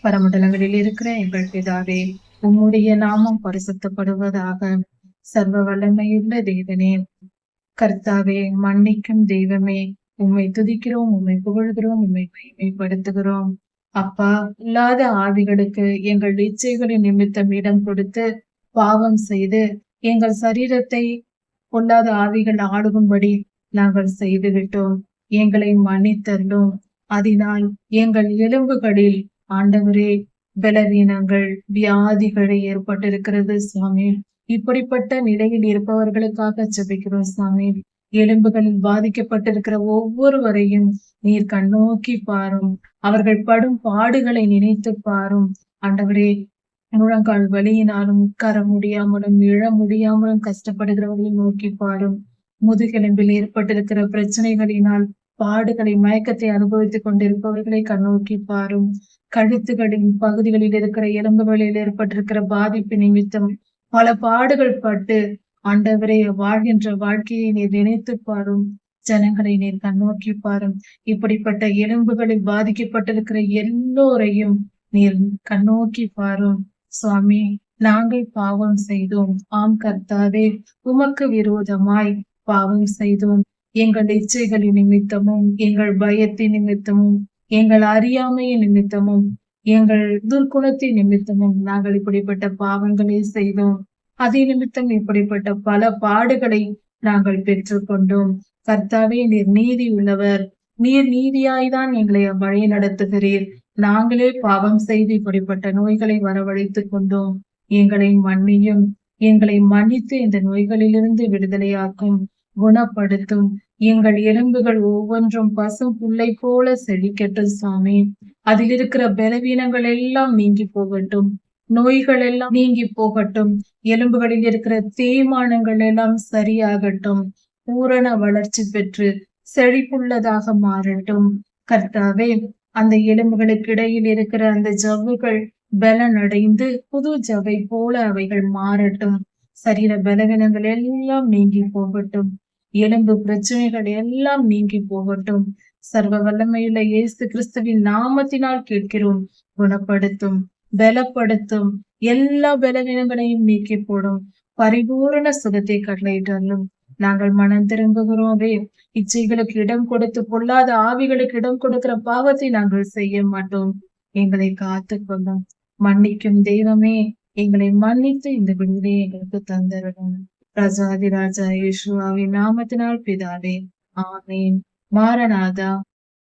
பரமண்டலங்களில் இருக்கிற எங்கள் பிதாவே, உம்முடைய நாமம் பரிசுத்தப்படுவதாக. சர்வ வல்லமையுள்ள தேவனே, கர்த்தாவே, மன்னிக்கும் தெய்வமே, உம்மை துதிக்கிறோம், உம்மை புகழ்கிறோம், உம்மை மகிமைப்படுத்துகிறோம். அப்பா, இல்லாத ஆவிகளுக்கு எங்கள் இச்சைகளின் நிமித்தம் இடம் கொடுத்து பாவம் செய்து எங்கள் சரீரத்தை பொல்லாத ஆவிகள் ஆளுகும்படி நாங்கள் செய்துவிட்டோம். எங்களை மன்னித்தருளும். அதனால் எங்கள் எலும்புகளில் ஆண்டவரே பலவீனங்கள், வியாதிகள் ஏற்பட்டிருக்கிறது சுவாமி. இப்படிப்பட்ட நிலையில் இருப்பவர்களுக்காக ஜெபிக்கிறோம் சுவாமி. எலும்புகளில் பாதிக்கப்பட்டிருக்கிற ஒவ்வொருவரையும் நீர் கண்ணோக்கி பாரும். அவர்கள் படும் பாடுகளை நினைத்து பாரும். ஆண்டவரே, முழங்கால் வலியினாலும் உட்கார முடியாமலும் எழ முடியாமலும் கஷ்டப்படுகிறவர்களை நோக்கி பாரும். முதுகெலும்பில் ஏற்பட்டிருக்கிற பிரச்சனைகளினால் பாடுகளை, மயக்கத்தை அனுபவித்துக் கொண்டிருப்பவர்களை கண்ணோக்கி பாரும். கழுத்துகளின் பகுதிகளில் இருக்கிற எலும்புகளில் ஏற்பட்டிருக்கிற பாதிப்பு நிமித்தம் பல பாடுகள் பட்டு ஆண்டவரே வாழ்கின்ற வாழ்க்கையை நீர் நினைத்து பாரும். ஜனங்களை நீர் கண்ணோக்கி பாரும். இப்படிப்பட்ட எலும்புகளில் பாதிக்கப்பட்டிருக்கிற எல்லோரையும் நீர் கண்ணோக்கி பாரும். சுவாமி, நாங்கள் பாவம் செய்தோம். ஆம் கர்த்தாவே, உமக்கு விரோதமாய் பாவம் செய்தோம். எங்கள் இச்சைகளின் நிமித்தமும், எங்கள் பயத்தின் நிமித்தமும், எங்கள் அறியாமையின் நிமித்தமும், எங்கள் துர்க்குணத்தின் நிமித்தமும் நாங்கள் இப்படிப்பட்ட பாவங்களை செய்தோம். அதே நிமித்தம் இப்படிப்பட்ட பல பாடுகளை நாங்கள் பெற்றுக்கொண்டோம். கர்த்தாவே, நீர் நீதி உள்ளவர். நீர் நீதியாய்தான் எங்களை வழி நடத்துகிறீர். நாங்களே பாவம் செய்து இப்படிப்பட்ட நோய்களை வரவழைத்துக் கொண்டோம். எங்களை மன்னியும். எங்களை மன்னித்து இந்த நோய்களிலிருந்து விடுதலையாக்கும், குணப்படுத்தும். எங்கள் எலும்புகள் ஒவ்வொன்றும் பசும் புல்லை போல செழிக்கட்டும் சுவாமி. அதில் இருக்கிற பலவீனங்கள் எல்லாம் நீங்கி போகட்டும். நோய்கள் எல்லாம் நீங்கி போகட்டும். எலும்புகளில் இருக்கிற தேய்மானங்கள் எல்லாம் சரியாகட்டும். பூரண வளர்ச்சி பெற்று செழிப்புள்ளதாக மாறட்டும். கர்த்தாவே, அந்த எலும்புகளுக்கு இடையில் இருக்கிற அந்த ஜவ்வுகள் பலனடைந்து புது ஜவ்வை போல அவைகள் மாறட்டும். சரீர பலவீனங்கள் எல்லாம் நீங்கி போகட்டும். எலும்பு பிரச்சனைகள் எல்லாம் நீங்கி போகட்டும். சர்வ வல்லமையுள்ள இயேசு கிறிஸ்துவின் நாமத்தினால் கேட்கிறோம். குணப்படுத்தும், பலப்படுத்தும், எல்லா பலவீனங்களையும் நீக்கி போடும். பரிபூரண சுகத்தை கட்டளையிட்டாலும் நாங்கள் மனம் திரும்புகிறோமே. இச்சைகளுக்கு இடம் கொடுத்து பொல்லாத ஆவிகளுக்கு இடம் கொடுக்கிற பாவத்தை நாங்கள் செய்ய மாட்டோம். எங்களை காத்துக்கொள்ளும். மன்னிக்கும் தெய்வமே, எங்களை மன்னித்து இந்த விடுதலையை எங்களுக்கு தந்தரணும். ராஜாதி ராஜா இயேசுவின் நாமத்தினால் பிதாவே, ஆமேன். மாரநாதா.